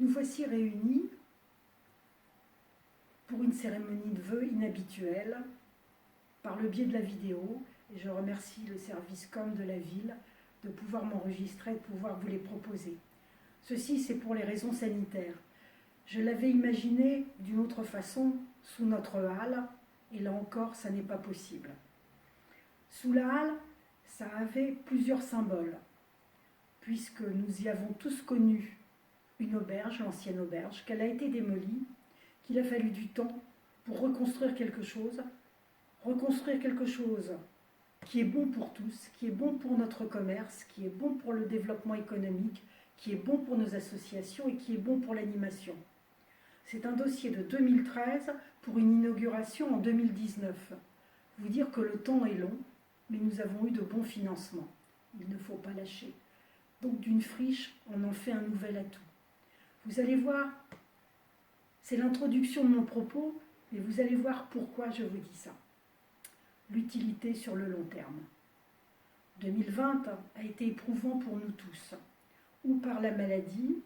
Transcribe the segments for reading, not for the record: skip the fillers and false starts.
Nous voici réunis pour une cérémonie de vœux inhabituelle par le biais de la vidéo, et je remercie le service com de la ville de pouvoir m'enregistrer et de pouvoir vous les proposer. Ceci, c'est pour les raisons sanitaires. Je l'avais imaginé d'une autre façon, sous notre halle, et là encore, ça n'est pas possible. Sous la halle, ça avait plusieurs symboles, puisque nous y avons tous connu une auberge, l'ancienne auberge, qu'elle a été démolie, qu'il a fallu du temps pour reconstruire quelque chose qui est bon pour tous, qui est bon pour notre commerce, qui est bon pour le développement économique, qui est bon pour nos associations et qui est bon pour l'animation. C'est un dossier de 2013 pour une inauguration en 2019. Vous dire que le temps est long, mais nous avons eu de bons financements. Il ne faut pas lâcher. Donc d'une friche, on en fait un nouvel atout. Vous allez voir, c'est l'introduction de mon propos, mais vous allez voir pourquoi je vous dis ça. L'utilité sur le long terme. 2020 a été éprouvant pour nous tous, ou par la maladie,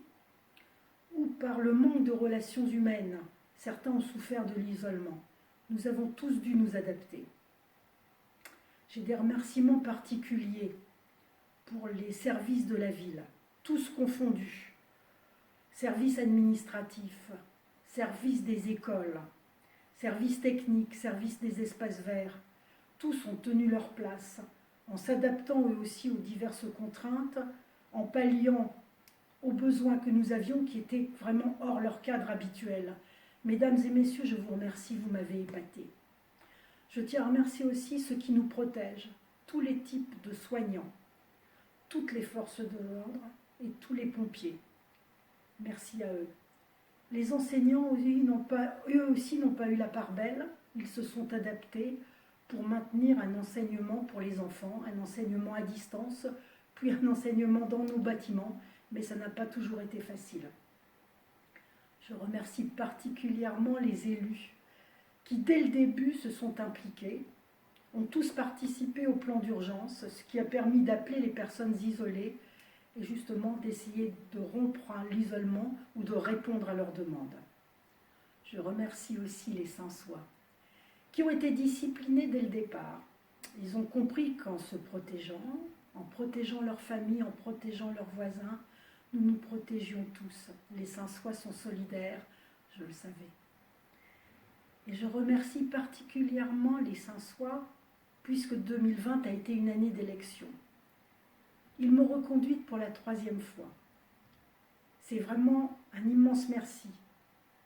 ou par le manque de relations humaines. Certains ont souffert de l'isolement. Nous avons tous dû nous adapter. J'ai des remerciements particuliers pour les services de la ville, tous confondus. Services administratifs, services des écoles, services techniques, services des espaces verts. Tous ont tenu leur place, en s'adaptant eux aussi aux diverses contraintes, en palliant aux besoins que nous avions qui étaient vraiment hors leur cadre habituel. Mesdames et messieurs, je vous remercie, vous m'avez épaté. Je tiens à remercier aussi ceux qui nous protègent, tous les types de soignants, toutes les forces de l'ordre et tous les pompiers. Merci à eux. Les enseignants, eux aussi, n'ont pas eu la part belle. Ils se sont adaptés pour maintenir un enseignement pour les enfants, un enseignement à distance, puis un enseignement dans nos bâtiments, mais ça n'a pas toujours été facile. Je remercie particulièrement les élus qui, dès le début, se sont impliqués, ont tous participé au plan d'urgence, ce qui a permis d'appeler les personnes isolées et justement d'essayer de rompre l'isolement ou de répondre à leurs demandes. Je remercie aussi les Saint-Sois, qui ont été disciplinés dès le départ. Ils ont compris qu'en se protégeant, en protégeant leur famille, en protégeant leurs voisins, nous nous protégions tous. Les Saint-Sois sont solidaires, je le savais. Et je remercie particulièrement les Saint-Sois, puisque 2020 a été une année d'élection. Ils m'ont reconduite pour la 3e fois. C'est vraiment un immense merci.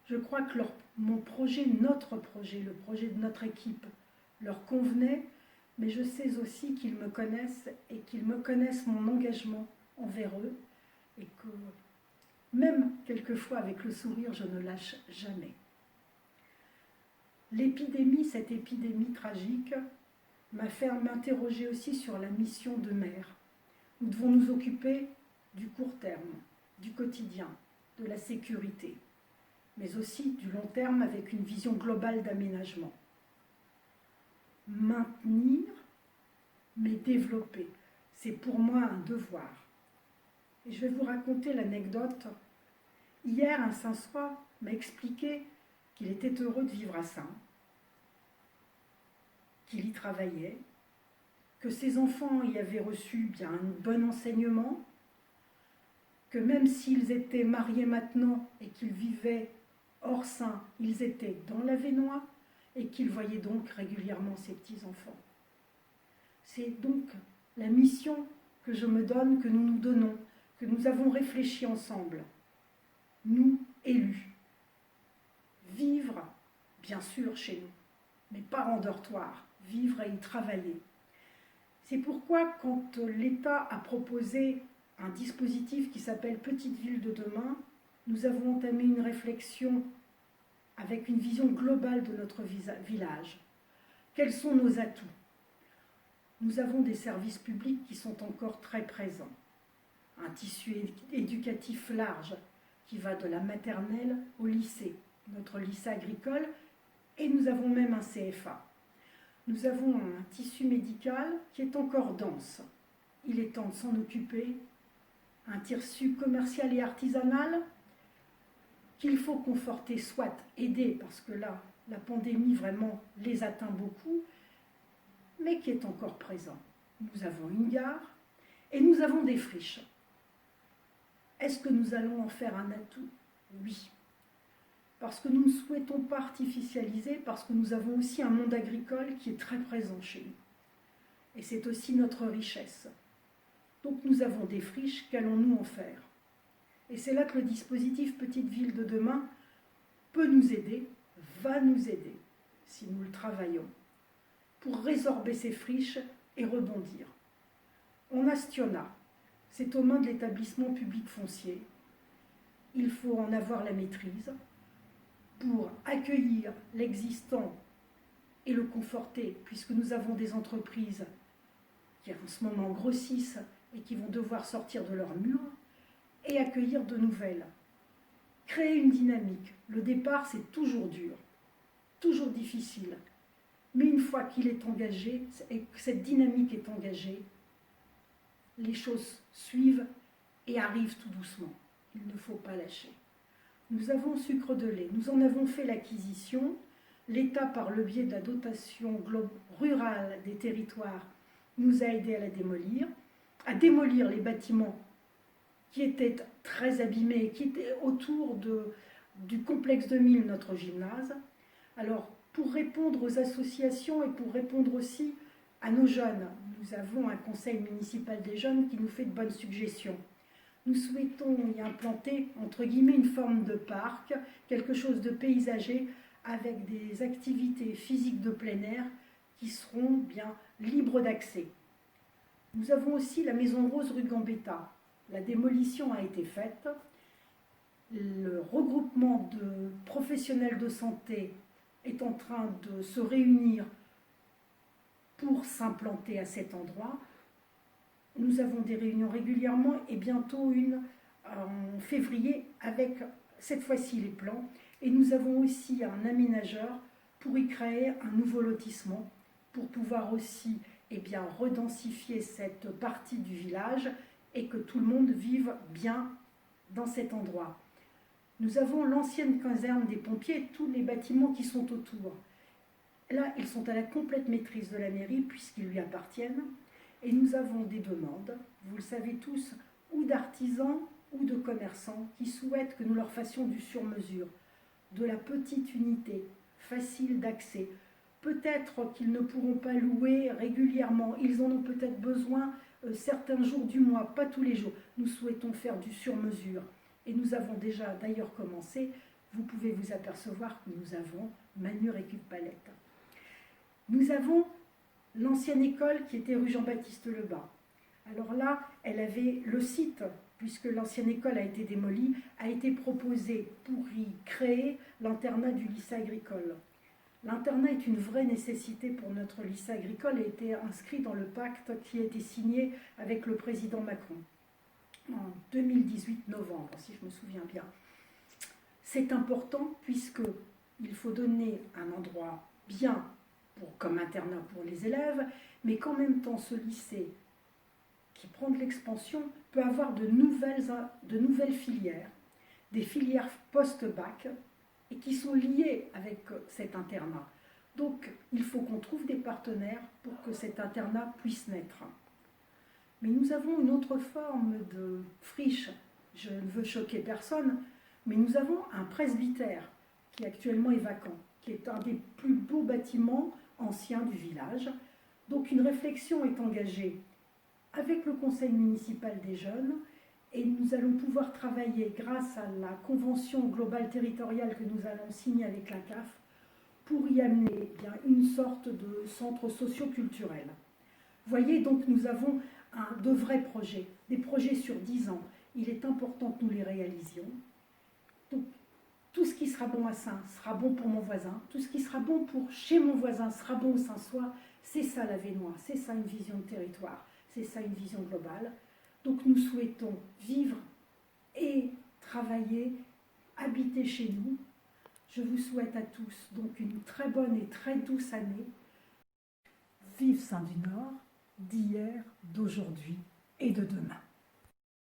Je crois que mon projet, notre projet, le projet de notre équipe, leur convenait, mais je sais aussi qu'ils me connaissent et qu'ils me connaissent mon engagement envers eux et que même quelquefois avec le sourire, je ne lâche jamais. L'épidémie, cette épidémie tragique, m'a fait m'interroger aussi sur la mission de maire. Nous devons nous occuper du court terme, du quotidien, de la sécurité, mais aussi du long terme avec une vision globale d'aménagement. Maintenir, mais développer, c'est pour moi un devoir. Et je vais vous raconter l'anecdote. Hier, un Saint-Sois m'a expliqué qu'il était heureux de vivre à Saints, qu'il y travaillait, que ses enfants y avaient reçu bien un bon enseignement, que même s'ils étaient mariés maintenant et qu'ils vivaient hors Saints, ils étaient dans l'Avesnois et qu'ils voyaient donc régulièrement ses petits-enfants. C'est donc la mission que je me donne, que nous nous donnons, que nous avons réfléchi ensemble, nous, élus. Vivre, bien sûr, chez nous, mais pas en dortoir, vivre et y travailler. C'est pourquoi, quand l'État a proposé un dispositif qui s'appelle Petite Ville de demain, nous avons entamé une réflexion avec une vision globale de notre village. Quels sont nos atouts? Nous avons des services publics qui sont encore très présents. Un tissu éducatif large qui va de la maternelle au lycée, notre lycée agricole, et nous avons même un CFA. Nous avons un tissu médical qui est encore dense. Il est temps de s'en occuper. Un tissu commercial et artisanal qu'il faut conforter, soit aider, parce que là, la pandémie vraiment les atteint beaucoup, mais qui est encore présent. Nous avons une gare et nous avons des friches. Est-ce que nous allons en faire un atout? Oui. Parce que nous ne souhaitons pas artificialiser, parce que nous avons aussi un monde agricole qui est très présent chez nous. Et c'est aussi notre richesse. Donc nous avons des friches, qu'allons-nous en faire? Et c'est là que le dispositif Petite Ville de demain peut nous aider, va nous aider, si nous le travaillons, pour résorber ces friches et rebondir. On a Stiona, c'est aux mains de l'établissement public foncier. Il faut en avoir la maîtrise pour accueillir l'existant et le conforter, puisque nous avons des entreprises qui en ce moment grossissent et qui vont devoir sortir de leurs murs, et accueillir de nouvelles. Créer une dynamique. Le départ, c'est toujours dur, toujours difficile. Mais une fois qu'il est engagé, et que cette dynamique est engagée, les choses suivent et arrivent tout doucement. Il ne faut pas lâcher. Nous avons Sucre de lait, nous en avons fait l'acquisition. L'État, par le biais de la dotation rurale des territoires, nous a aidés à démolir les bâtiments qui étaient très abîmés, qui étaient autour du complexe 2000, notre gymnase. Alors, pour répondre aux associations et pour répondre aussi à nos jeunes, nous avons un conseil municipal des jeunes qui nous fait de bonnes suggestions. Nous souhaitons y implanter, entre guillemets, une forme de parc, quelque chose de paysager, avec des activités physiques de plein air qui seront bien libres d'accès. Nous avons aussi la Maison Rose rue Gambetta. La démolition a été faite. Le regroupement de professionnels de santé est en train de se réunir pour s'implanter à cet endroit. Nous avons des réunions régulièrement et bientôt une en février avec cette fois-ci les plans. Et nous avons aussi un aménageur pour y créer un nouveau lotissement pour pouvoir aussi redensifier cette partie du village et que tout le monde vive bien dans cet endroit. Nous avons l'ancienne caserne des pompiers, tous les bâtiments qui sont autour. Là, ils sont à la complète maîtrise de la mairie puisqu'ils lui appartiennent. Et nous avons des demandes, vous le savez tous, ou d'artisans ou de commerçants qui souhaitent que nous leur fassions du sur-mesure, de la petite unité, facile d'accès. Peut-être qu'ils ne pourront pas louer régulièrement, ils en ont peut-être besoin certains jours du mois, pas tous les jours. Nous souhaitons faire du sur-mesure. Et nous avons déjà d'ailleurs commencé, vous pouvez vous apercevoir que nous avons Manure et Cube Palette. Nous avons l'ancienne école qui était rue Jean-Baptiste Lebas. Alors là, elle avait le site, puisque l'ancienne école a été démolie, a été proposé pour y créer l'internat du lycée agricole. L'internat est une vraie nécessité pour notre lycée agricole et a été inscrit dans le pacte qui a été signé avec le président Macron en 2018 novembre, si je me souviens bien. C'est important puisqu'il faut donner un endroit bien comme internat pour les élèves, mais qu'en même temps ce lycée qui prend de l'expansion peut avoir de nouvelles filières, des filières post-bac, et qui sont liées avec cet internat. Donc, il faut qu'on trouve des partenaires pour que cet internat puisse naître. Mais nous avons une autre forme de friche. Je ne veux choquer personne, mais nous avons un presbytère qui actuellement est vacant, qui est un des plus beaux bâtiments anciens du village. Donc, une réflexion est engagée avec le conseil municipal des jeunes. Et nous allons pouvoir travailler grâce à la convention globale territoriale que nous allons signer avec la CAF pour y amener une sorte de centre socio-culturel. Voyez, donc nous avons de vrais projets, des projets sur 10 ans. Il est important que nous les réalisions. Donc, tout ce qui sera bon à Saint sera bon pour mon voisin. Tout ce qui sera bon pour chez mon voisin sera bon au Saint-Soir. C'est ça la Vénois, c'est ça une vision de territoire, c'est ça une vision globale. Donc nous souhaitons vivre et travailler, habiter chez nous. Je vous souhaite à tous donc une très bonne et très douce année. Vive Saint-du-Nord, d'hier, d'aujourd'hui et de demain.